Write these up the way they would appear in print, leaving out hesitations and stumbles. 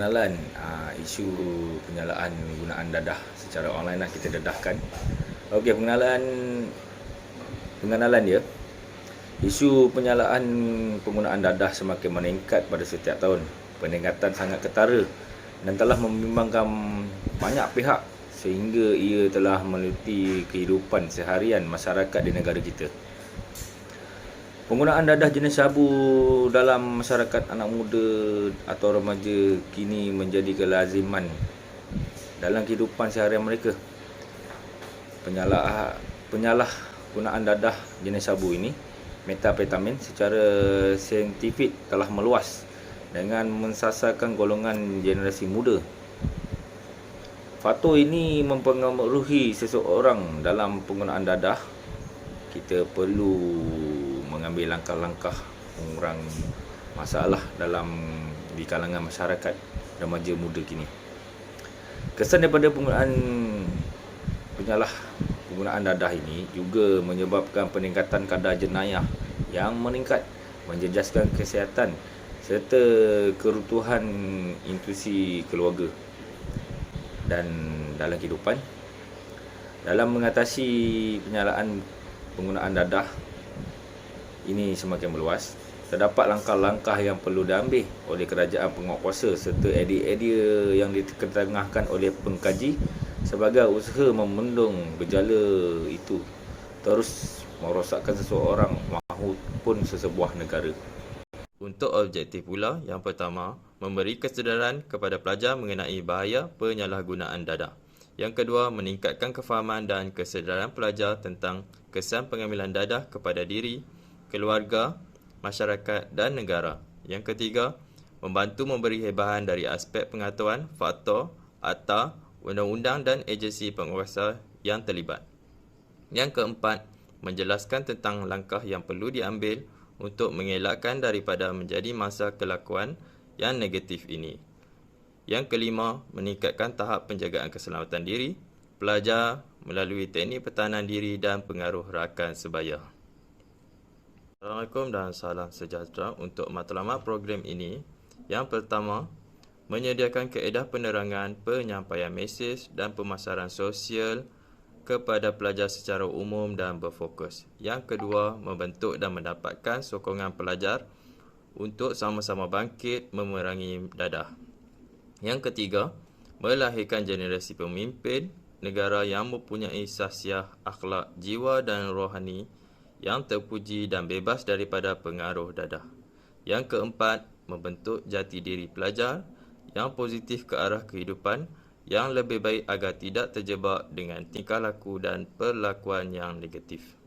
pengenalan isu penyalaan gunaan dadah secara online lah, kita dedahkan. Okey, pengenalan dia. Isu penyalaan penggunaan dadah semakin meningkat pada setiap tahun. Peningkatan sangat ketara dan telah membimbangkan banyak pihak sehingga ia telah meluti kehidupan seharian masyarakat di negara kita. Penggunaan dadah jenis sabu dalam masyarakat anak muda atau remaja kini menjadi kelaziman dalam kehidupan seharian mereka. Penyalahgunaan dadah jenis sabu ini, metapetamin, secara saintifik telah meluas dengan mensasarkan golongan generasi muda. Faktor ini mempengaruhi seseorang dalam penggunaan dadah. Kita perlu mengambil langkah-langkah mengurang masalah di kalangan masyarakat remaja muda kini. Kesan daripada penggunaan dadah ini juga menyebabkan peningkatan kadar jenayah yang meningkat, menjejaskan kesihatan serta kerutuhan institusi keluarga dan dalam kehidupan. Dalam mengatasi penyalaan penggunaan dadah ini semakin meluas, terdapat langkah-langkah yang perlu diambil oleh kerajaan penguatkuasa serta idea-idea yang diketengahkan oleh pengkaji sebagai usaha membendung gejala itu terus merosakkan seseorang maupun sesebuah negara. Untuk objektif pula, yang pertama, memberi kesedaran kepada pelajar mengenai bahaya penyalahgunaan dadah. Yang kedua, meningkatkan kefahaman dan kesedaran pelajar tentang kesan pengambilan dadah kepada diri, keluarga, masyarakat dan negara. Yang ketiga, membantu memberi hebahan dari aspek pengetahuan, faktor, akta, undang-undang dan agensi penguasa yang terlibat. Yang keempat, menjelaskan tentang langkah yang perlu diambil untuk mengelakkan daripada menjadi masa kelakuan yang negatif ini. Yang kelima, meningkatkan tahap penjagaan keselamatan diri pelajar melalui teknik pertahanan diri dan pengaruh rakan sebaya. Assalamualaikum dan salam sejahtera. Untuk matlamat program ini, yang pertama, menyediakan kaedah penerangan penyampaian mesej dan pemasaran sosial kepada pelajar secara umum dan berfokus. Yang kedua, membentuk dan mendapatkan sokongan pelajar untuk sama-sama bangkit memerangi dadah. Yang ketiga, melahirkan generasi pemimpin negara yang mempunyai sahsiah, akhlak, jiwa dan rohani yang terpuji dan bebas daripada pengaruh dadah. Yang keempat, membentuk jati diri pelajar yang positif ke arah kehidupan yang lebih baik agar tidak terjebak dengan tingkah laku dan perlakuan yang negatif.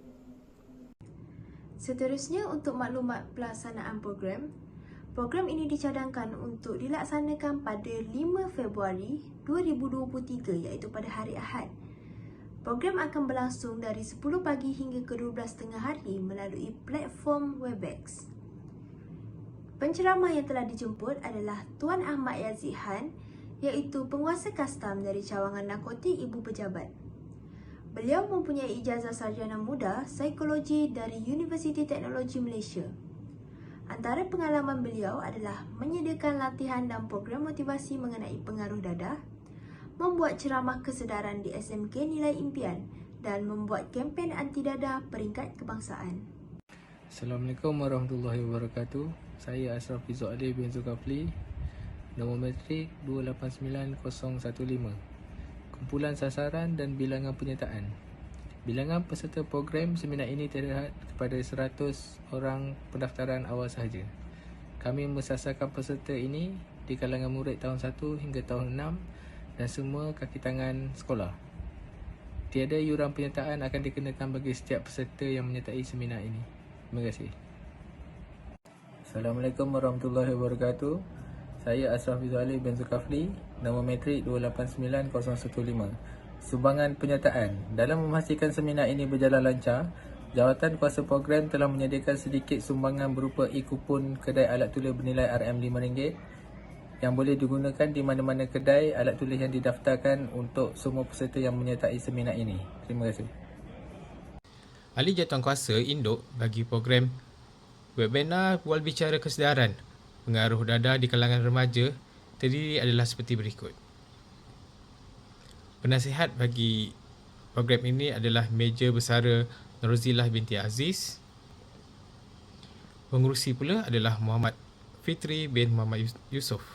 Seterusnya, untuk maklumat pelaksanaan program ini dicadangkan untuk dilaksanakan pada 5 Februari 2023 iaitu pada hari Ahad. Program akan berlangsung dari 10 pagi hingga ke 12.30 hari melalui platform Webex. Penceramah yang telah dijemput adalah Tuan Ahmad Yazid Han, iaitu penguasa kastam dari cawangan narkotik Ibu Pejabat. Beliau mempunyai ijazah sarjana muda psikologi dari Universiti Teknologi Malaysia. Antara pengalaman beliau adalah menyediakan latihan dan program motivasi mengenai pengaruh dadah, membuat ceramah kesedaran di SMK Nilai Impian dan membuat kempen anti dadah peringkat kebangsaan. Assalamualaikum warahmatullahi wabarakatuh. Saya Ashraf Izzul Ali bin Zulkifli, nombor matrik 289015. Kumpulan sasaran dan bilangan penyertaan. Bilangan peserta program seminar ini terlihat kepada 100 orang pendaftaran awal sahaja. Kami mensasarkan peserta ini di kalangan murid tahun 1 hingga tahun 6 dan semua kaki tangan sekolah. Tiada yuran penyertaan akan dikenakan bagi setiap peserta yang menyertai seminar ini. Terima kasih. Assalamualaikum warahmatullahi wabarakatuh. Saya Ashraf Izzul Ali bin Zulkifli, nombor matrik 289015. Sumbangan penyertaan. Dalam memastikan seminar ini berjalan lancar, Jawatan Kuasa Program telah menyediakan sedikit sumbangan berupa e-kupon kedai alat tulis bernilai RM5 yang boleh digunakan di mana-mana kedai alat tulis yang didaftarkan untuk semua peserta yang menyertai seminar ini. Terima kasih. Ahli Jawatankuasa Induk bagi program webinar Bual Bicara Kesedaran Pengaruh Dadah di kalangan remaja terdiri adalah seperti berikut. Penasihat bagi program ini adalah Meja Bersara Nurzilah binti Aziz. Pengerusi pula adalah Muhammad Fitri bin Muhammad Yusof.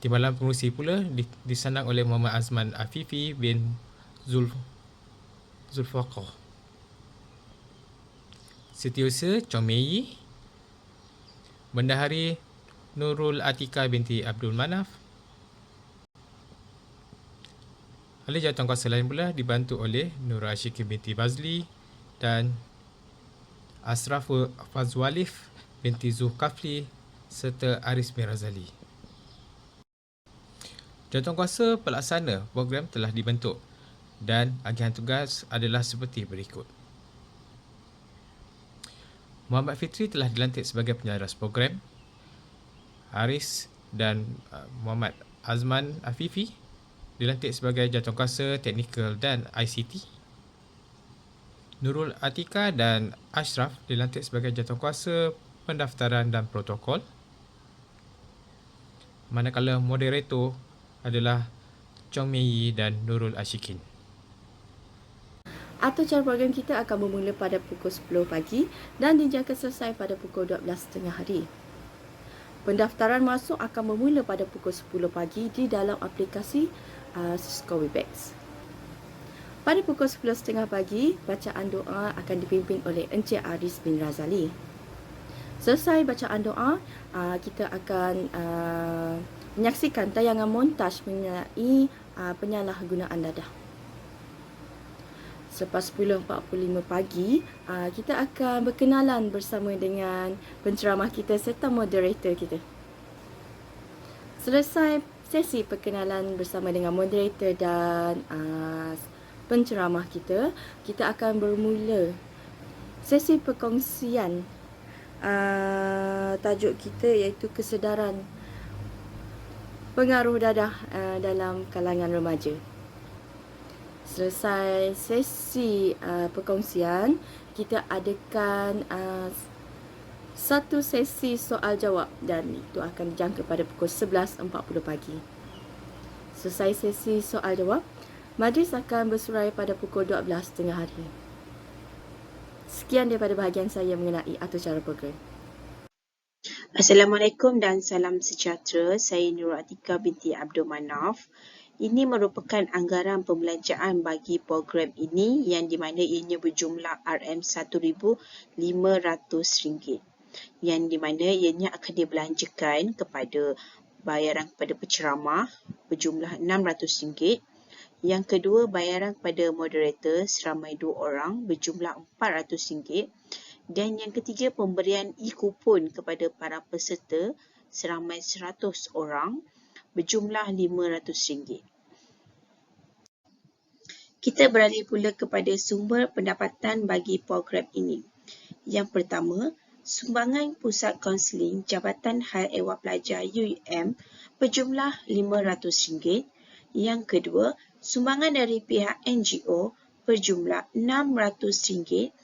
Timbalan pengerusi pula disandang oleh Muhammad Azman Afifi bin Zulfaqar. Setiausaha Chong Mei Yi. Bendahari Nurul Atika binti Abdul Manaf. Ahli jawatankuasa lain pula dibantu oleh Nur Ashikin binti Bazli dan Asraf Fazwalif binti Zulkafli serta Aris bin Razali. Jawatankuasa pelaksana program telah dibentuk dan agihan tugas adalah seperti berikut. Muhammad Fitri telah dilantik sebagai penjaras program. Haris dan Muhammad Azman Afifi dilantik sebagai jawatankuasa teknikal dan ICT. Nurul Atika dan Ashraf dilantik sebagai jawatankuasa pendaftaran dan protokol. Manakala moderator adalah Chong Mei Yi dan Nurul Ashikin. Atur cara program kita akan bermula pada pukul 10 pagi dan dijangka selesai pada pukul 12.30 hari. Pendaftaran masuk akan bermula pada pukul 10 pagi di dalam aplikasi Cisco Webex. Pada pukul 11.30 pagi, bacaan doa akan dipimpin oleh Encik Aris bin Razali. Selesai bacaan doa, kita akan menyaksikan tayangan montaj mengenai penyalahgunaan dadah. Selepas 10.45 pagi, kita akan berkenalan bersama dengan penceramah kita serta moderator kita. Selesai sesi perkenalan bersama dengan moderator dan penceramah kita, kita akan bermula sesi perkongsian tajuk kita iaitu kesedaran pengaruh dadah dalam kalangan remaja. Selesai sesi perkongsian, kita adakan satu sesi soal jawab dan itu akan dijangka pada pukul 11.40 pagi. Selesai sesi soal jawab, majlis akan bersurai pada pukul 12.30 hari. Sekian daripada bahagian saya mengenai atur cara program. Assalamualaikum dan salam sejahtera. Saya Nur Atika binti Abdul Manaf. Ini merupakan anggaran pembelanjaan bagi program ini yang di mana ianya berjumlah RM1,500 yang di mana ianya akan dibelanjakan kepada bayaran kepada penceramah berjumlah RM600. Yang kedua, bayaran kepada moderator seramai 2 orang berjumlah RM400. Dan yang ketiga, pemberian e-kupon kepada para peserta seramai 100 orang berjumlah RM500. Kita beralih pula kepada sumber pendapatan bagi program ini. Yang pertama, sumbangan Pusat Kaunseling Jabatan Hal Ehwal Pelajar UUM berjumlah RM500. Yang kedua, sumbangan dari pihak NGO berjumlah RM600.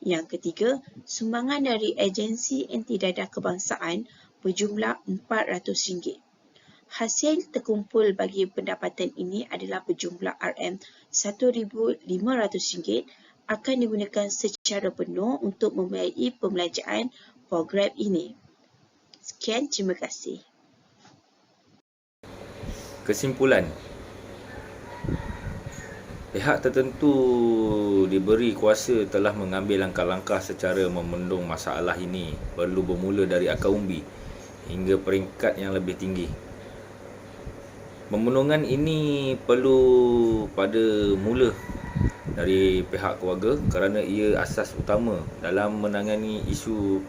Yang ketiga, sumbangan dari agensi anti dadah kebangsaan berjumlah RM400. Hasil terkumpul bagi pendapatan ini adalah berjumlah RM1,500 akan digunakan secara penuh untuk membiayai pembelanjaan program ini. Sekian, terima kasih. Kesimpulan, pihak tertentu diberi kuasa telah mengambil langkah-langkah secara membendung masalah ini perlu bermula dari akar umbi hingga peringkat yang lebih tinggi. Pembendungan ini perlu pada mula dari pihak keluarga kerana ia asas utama dalam menangani isu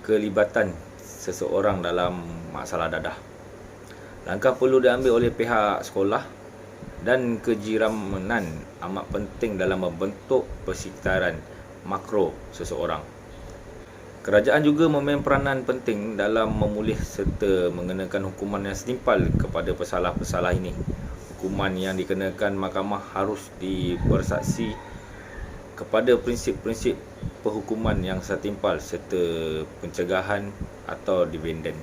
kelibatan seseorang dalam masalah dadah. Langkah perlu diambil oleh pihak sekolah dan kejiramanan amat penting dalam membentuk persekitaran makro seseorang. Kerajaan juga memain peranan penting dalam memulih serta mengenakan hukuman yang setimpal kepada pesalah-pesalah ini. Hukuman yang dikenakan mahkamah harus dibersaksi kepada prinsip-prinsip perhukuman yang setimpal serta pencegahan atau dividend.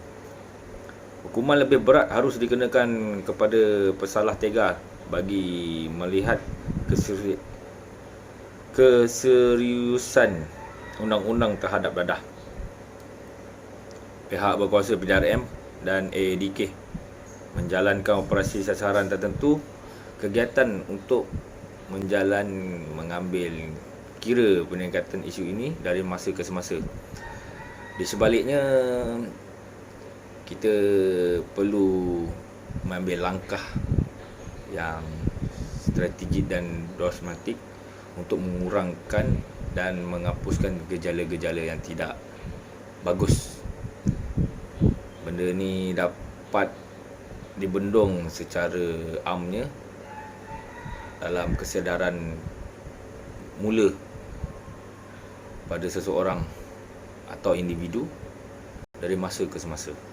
Hukuman lebih berat harus dikenakan kepada pesalah tega bagi melihat keseriusan undang-undang terhadap dadah. Pihak berkuasa PJRM dan AADK menjalankan operasi sasaran tertentu, kegiatan untuk mengambil kira peningkatan isu ini dari masa ke semasa. Di sebaliknya, kita perlu mengambil langkah yang strategik dan dogmatik untuk mengurangkan dan menghapuskan gejala-gejala yang tidak bagus. Benda ni dapat dibendung secara amnya dalam kesedaran mula pada seseorang atau individu dari masa ke semasa.